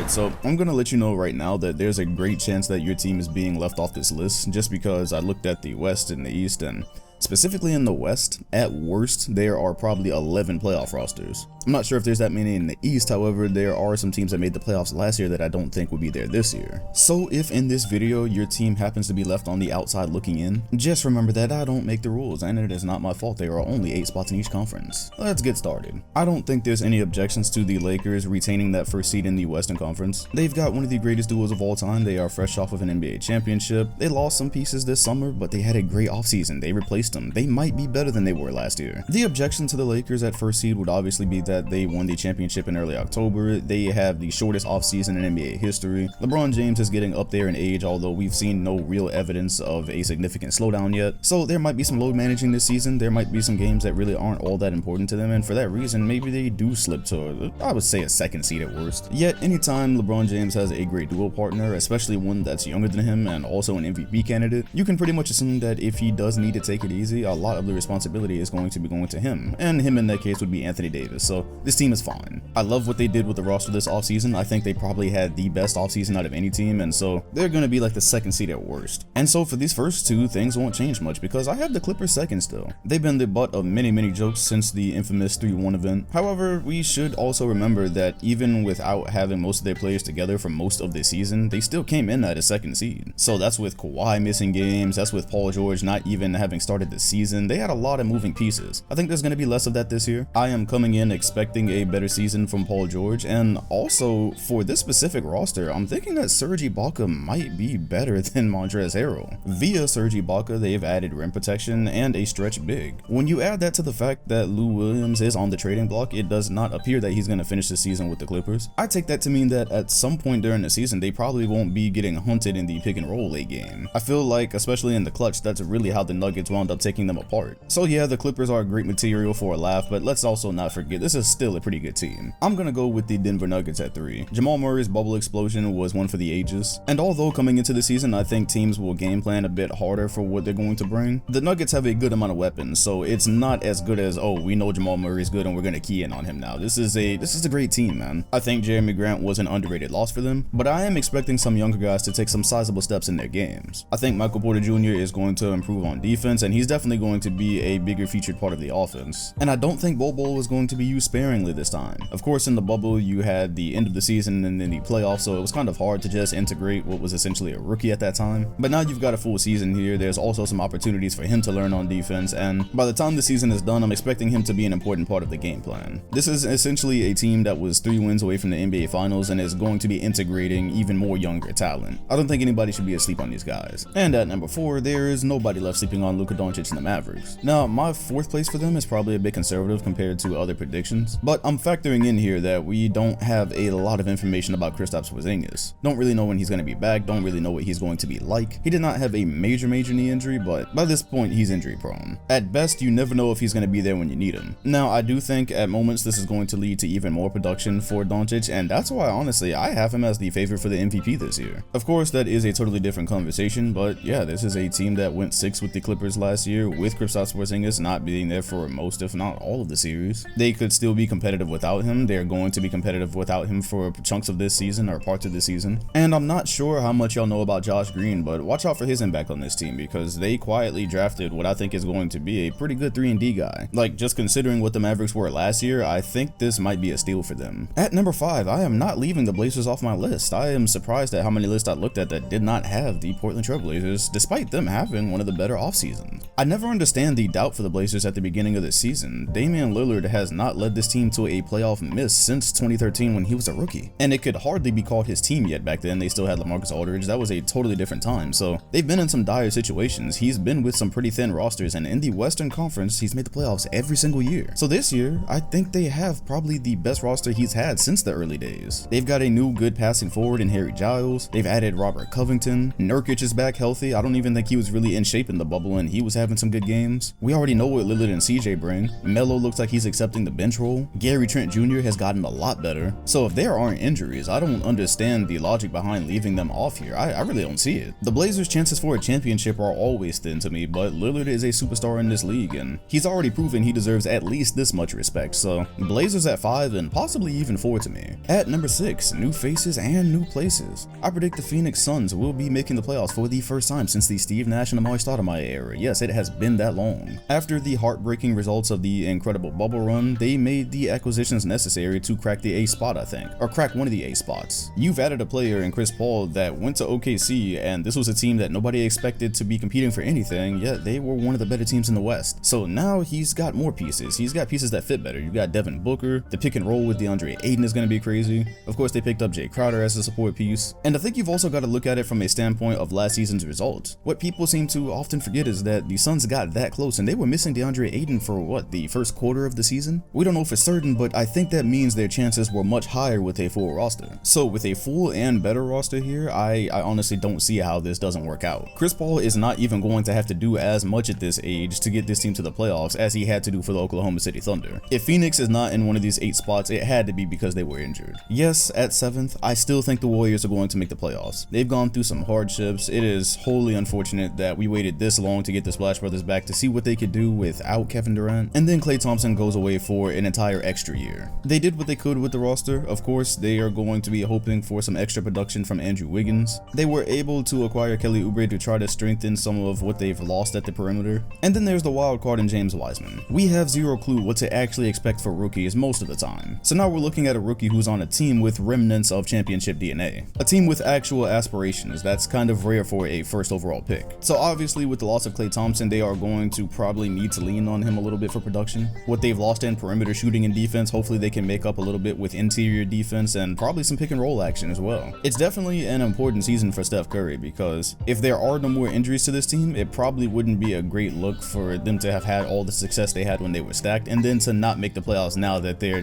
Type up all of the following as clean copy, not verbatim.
Alright, so I'm gonna let you know right now that there's a great chance that your team is being left off this list just because I looked at the West and the East, and specifically in the West, at worst, there are probably 11 playoff rosters. I'm not sure if there's that many in the East, however, there are some teams that made the playoffs last year that I don't think will be there this year. So if in this video your team happens to be left on the outside looking in, just remember that I don't make the rules and it is not my fault. There are only 8 spots in each conference. Let's get started. I don't think there's any objections to the Lakers retaining that first seed in the Western Conference. They've got one of the greatest duos of all time. They are fresh off of an NBA championship. They lost some pieces this summer, but they had a great offseason. They replaced them. They might be better than they were last year. The objection to the Lakers at first seed would obviously be that they won the championship in early October. They have the shortest offseason in NBA history. LeBron James is getting up there in age, although we've seen no real evidence of a significant slowdown yet. So there might be some load managing this season. There might be some games that really aren't all that important to them, and for that reason, maybe they do slip to, I would say, a second seed at worst. Yet, anytime LeBron James has a great duo partner, especially one that's younger than him and also an MVP candidate, you can pretty much assume that if he does need to take it easy, a lot of the responsibility is going to be going to him, and him in that case would be Anthony Davis, so this team is fine. I love what they did with the roster this offseason. I think they probably had the best offseason out of any team, and so they're going to be like the second seed at worst. And so for these first two, things won't change much because I have the Clippers second still. They've been the butt of many jokes since the infamous 3-1 event. However, we should also remember that even without having most of their players together for most of the season, they still came in at a second seed. So that's with Kawhi missing games, that's with Paul George not even having started the season. They had a lot of moving pieces. I think there's going to be less of that this year. I am coming in expecting a better season from Paul George, and also for this specific roster, I'm thinking that Serge Ibaka might be better than Montrezl Harrell. Via Serge Ibaka, they've added rim protection and a stretch big. When you add that to the fact that Lou Williams is on the trading block, it does not appear that he's going to finish the season with the Clippers. I take that to mean that at some point during the season, they probably won't be getting hunted in the pick and roll late game. I feel like, especially in the clutch, that's really how the Nuggets wound up taking them apart. So yeah, the Clippers are great material for a laugh, but let's also not forget this is still a pretty good team. I'm gonna go with the Denver Nuggets at 3. Jamal Murray's bubble explosion was one for the ages, and although coming into the season I think teams will game plan a bit harder for what they're going to bring, the Nuggets have a good amount of weapons, so it's not as good as, oh, we know Jamal Murray's good and we're gonna key in on him now. This is a great team, man. I think Jeremy Grant was an underrated loss for them, but I am expecting some younger guys to take some sizable steps in their games. I think Michael Porter Jr. is going to improve on defense, and he's definitely going to be a bigger featured part of the offense. And I don't think Bol Bol is going to be used sparingly this time. Of course, in the bubble, you had the end of the season and then the playoffs, so it was kind of hard to just integrate what was essentially a rookie at that time. But now you've got a full season here, there's also some opportunities for him to learn on defense, and by the time the season is done, I'm expecting him to be an important part of the game plan. This is essentially a team that was 3 wins away from the NBA Finals and is going to be integrating even more younger talent. I don't think anybody should be asleep on these guys. And at number 4, there is nobody left sleeping on Luka Doncic and the Mavericks. Now, my 4th place for them is probably a bit conservative compared to other predictions, but I'm factoring in here that we don't have a lot of information about Kristaps Porzingis. Don't really know when he's going to be back, don't really know what he's going to be like. He did not have a major knee injury, but by this point he's injury prone. At best, you never know if he's going to be there when you need him. Now, I do think at moments this is going to lead to even more production for Doncic, and that's why honestly I have him as the favorite for the MVP this year. Of course, that is a totally different conversation, but yeah, this is a team that went 6 with the Clippers last year with Kristaps Porzingis not being there for most, if not all, of the series. They could still be competitive without him. They're going to be competitive without him for chunks of this season or parts of this season. And I'm not sure how much y'all know about Josh Green, but watch out for his impact on this team because they quietly drafted what I think is going to be a pretty good 3-and-D guy. Like, just considering what the Mavericks were last year, I think this might be a steal for them. At number 5, I am not leaving the Blazers off my list. I am surprised at how many lists I looked at that did not have the Portland Trail Blazers, despite them having one of the better off seasons. I never understand the doubt for the Blazers at the beginning of the season. Damian Lillard has not led this team to a playoff miss since 2013 when he was a rookie, and it could hardly be called his team yet. Back then they still had LaMarcus Aldridge. That was a totally different time, so they've been in some dire situations. He's been with some pretty thin rosters, and in the Western Conference he's made the playoffs every single year. So this year I think they have probably the best roster he's had since the early days. They've got a new good passing forward in Harry Giles. They've added Robert Covington. Nurkic is back healthy. I don't even think he was really in shape in the bubble, and he was having having some good games. We already know what Lillard and CJ bring. Melo looks like he's accepting the bench role. Gary Trent Jr. has gotten a lot better. So if there aren't injuries, I don't understand the logic behind leaving them off here. I really don't see it. The Blazers' chances for a championship are always thin to me, but Lillard is a superstar in this league, and he's already proven he deserves at least this much respect. So Blazers at 5 and possibly even 4 to me. At number 6, new faces and new places. I predict the Phoenix Suns will be making the playoffs for the first time since the Steve Nash and Amari Stoudemire era. Yes, it has been that long. After the heartbreaking results of the incredible bubble run, they made the acquisitions necessary to crack the A spot, I think, or crack one of the A spots. You've added a player in Chris Paul that went to OKC, and this was a team that nobody expected to be competing for anything, yet they were one of the better teams in the West. So now he's got more pieces. He's got pieces that fit better. You got Devin Booker, the pick and roll with DeAndre Ayton is going to be crazy. Of course, they picked up Jay Crowder as a support piece. And I think you've also got to look at it from a standpoint of last season's results. What people seem to often forget is that the Suns got that close and they were missing DeAndre Ayton for what, the first quarter of the season? We don't know for certain, but I think that means their chances were much higher with a full roster. So with a full and better roster here, I honestly don't see how this doesn't work out. Chris Paul is not even going to have to do as much at this age to get this team to the playoffs as he had to do for the Oklahoma City Thunder. If Phoenix is not in one of these 8 spots, it had to be because they were injured. Yes, at 7th, I still think the Warriors are going to make the playoffs. They've gone through some hardships. It is wholly unfortunate that we waited this long to get the Splash Brothers back to see what they could do without Kevin Durant, and then Klay Thompson goes away for an entire extra year. They did what they could with the roster. Of course, they are going to be hoping for some extra production from Andrew Wiggins. They were able to acquire Kelly Oubre to try to strengthen some of what they've lost at the perimeter. And then there's the wild card in James Wiseman. We have zero clue what to actually expect for rookies most of the time. So now we're looking at a rookie who's on a team with remnants of championship DNA. A team with actual aspirations. That's kind of rare for a first overall pick. So obviously with the loss of Klay Thompson, they are going to probably need to lean on him a little bit for production. What they've lost in perimeter shooting and defense, hopefully they can make up a little bit with interior defense and probably some pick and roll action as well. It's definitely an important season for Steph Curry because if there are no more injuries to this team, it probably wouldn't be a great look for them to have had all the success they had when they were stacked and then to not make the playoffs now that they're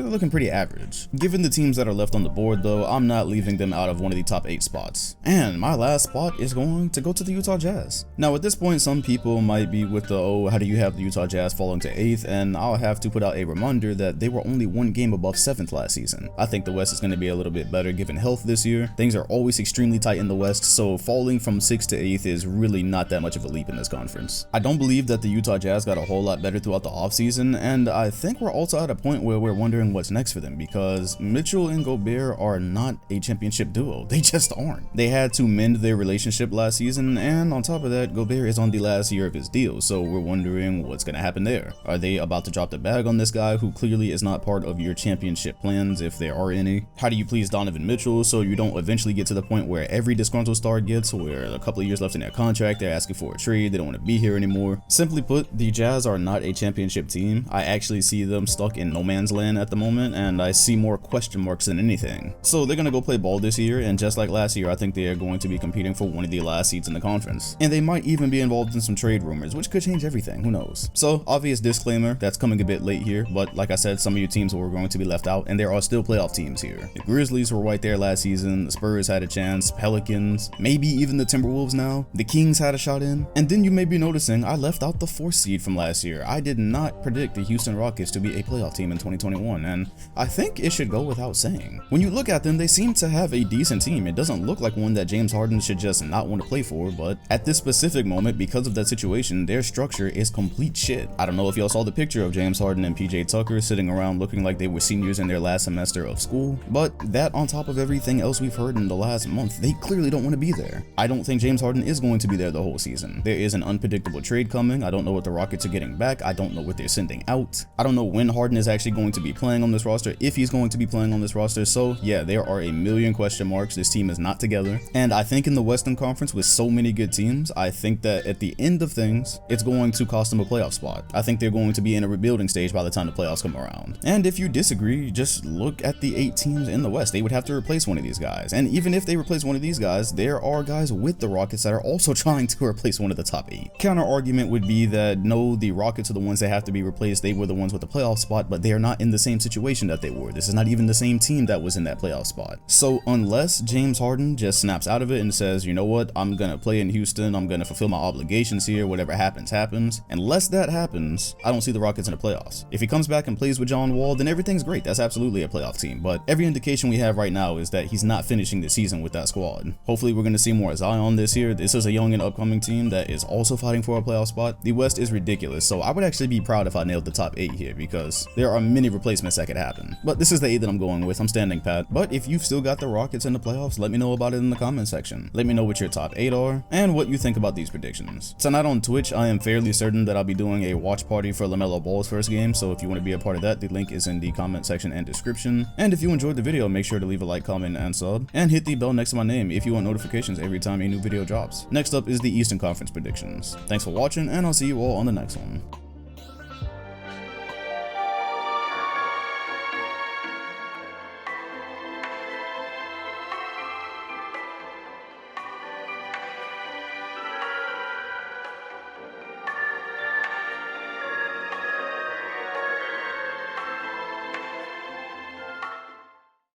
looking pretty average. Given the teams that are left on the board though, I'm not leaving them out of one of the top 8 spots. And my last spot is going to go to the Utah Jazz. Now at this point, some people might be with the, oh, how do you have the Utah Jazz falling to 8th? And I'll have to put out a reminder that they were only 1 game above 7th last season. I think the West is going to be a little bit better given health this year. Things are always extremely tight in the West, so falling from 6th to 8th is really not that much of a leap in this conference. I don't believe that the Utah Jazz got a whole lot better throughout the offseason, and I think we're also at a point where we're wondering what's next for them because Mitchell and Gobert are not a championship duo. They just aren't. They had to mend their relationship last season, and on top of that, Gobert is on the last year of his deal, so we're wondering what's going to happen there. Are they about to drop the bag on this guy who clearly is not part of your championship plans if there are any? How do you please Donovan Mitchell so you don't eventually get to the point where every disgruntled star gets, where a couple of years left in their contract, they're asking for a trade, they don't want to be here anymore? Simply put, the Jazz are not a championship team. I actually see them stuck in no man's land at the moment, and I see more question marks than anything. So they're going to go play ball this year, and just like last year, I think they are going to be competing for one of the last seats in the conference. And they might even be involved in some trade rumors, which could change everything, who knows? So, obvious disclaimer, that's coming a bit late here, but like I said, some of your teams were going to be left out, and there are still playoff teams here. The Grizzlies were right there last season, the Spurs had a chance, Pelicans, maybe even the Timberwolves now, the Kings had a shot in, and then you may be noticing I left out the 4th seed from last year. I did not predict the Houston Rockets to be a playoff team in 2021, and I think it should go without saying. When you look at them, they seem to have a decent team. It doesn't look like one that James Harden should just not want to play for, but at this specific moment, because of that situation, their structure is complete shit. I don't know if y'all saw the picture of James Harden and PJ Tucker sitting around looking like they were seniors in their last semester of school, but that on top of everything else we've heard in the last month, they clearly don't want to be there. I don't think James Harden is going to be there the whole season. There is an unpredictable trade coming. I don't know what the Rockets are getting back. I don't know what they're sending out. I don't know when Harden is actually going to be playing on this roster, if he's going to be playing on this roster. So yeah, there are a million question marks. This team is not together. And I think in the Western Conference with so many good teams, I think that at the end of things, it's going to cost them a playoff spot. I think they're going to be in a rebuilding stage by the time the playoffs come around. And if you disagree, just look at the 8 teams in the West. They would have to replace one of these guys. And even if they replace one of these guys, there are guys with the Rockets that are also trying to replace one of the top 8. Counter argument would be that no, the Rockets are the ones that have to be replaced. They were the ones with the playoff spot, but they are not in the same situation that they were. This is not even the same team that was in that playoff spot. So unless James Harden just snaps out of it and says, you know what, I'm gonna play in Houston, I'm gonna fulfill my obligations this year, whatever happens, happens. Unless that happens, I don't see the Rockets in the playoffs. If he comes back and plays with John Wall, then everything's great. That's absolutely a playoff team. But every indication we have right now is that he's not finishing the season with that squad. Hopefully we're going to see more Zion this year. This is a young and upcoming team that is also fighting for a playoff spot. The West is ridiculous, so I would actually be proud if I nailed the top 8 here because there are many replacements that could happen. But this is the 8 that I'm going with. I'm standing pat. But if you've still got the Rockets in the playoffs, let me know about it in the comment section. Let me know what your top 8 are and what you think about these predictions. Tonight on Twitch, I am fairly certain that I'll be doing a watch party for LaMelo Ball's first game, so if you want to be a part of that, the link is in the comment section and description. And if you enjoyed the video, make sure to leave a like, comment, and sub, and hit the bell next to my name if you want notifications every time a new video drops. Next up is the Eastern Conference predictions. Thanks for watching, and I'll see you all on the next one.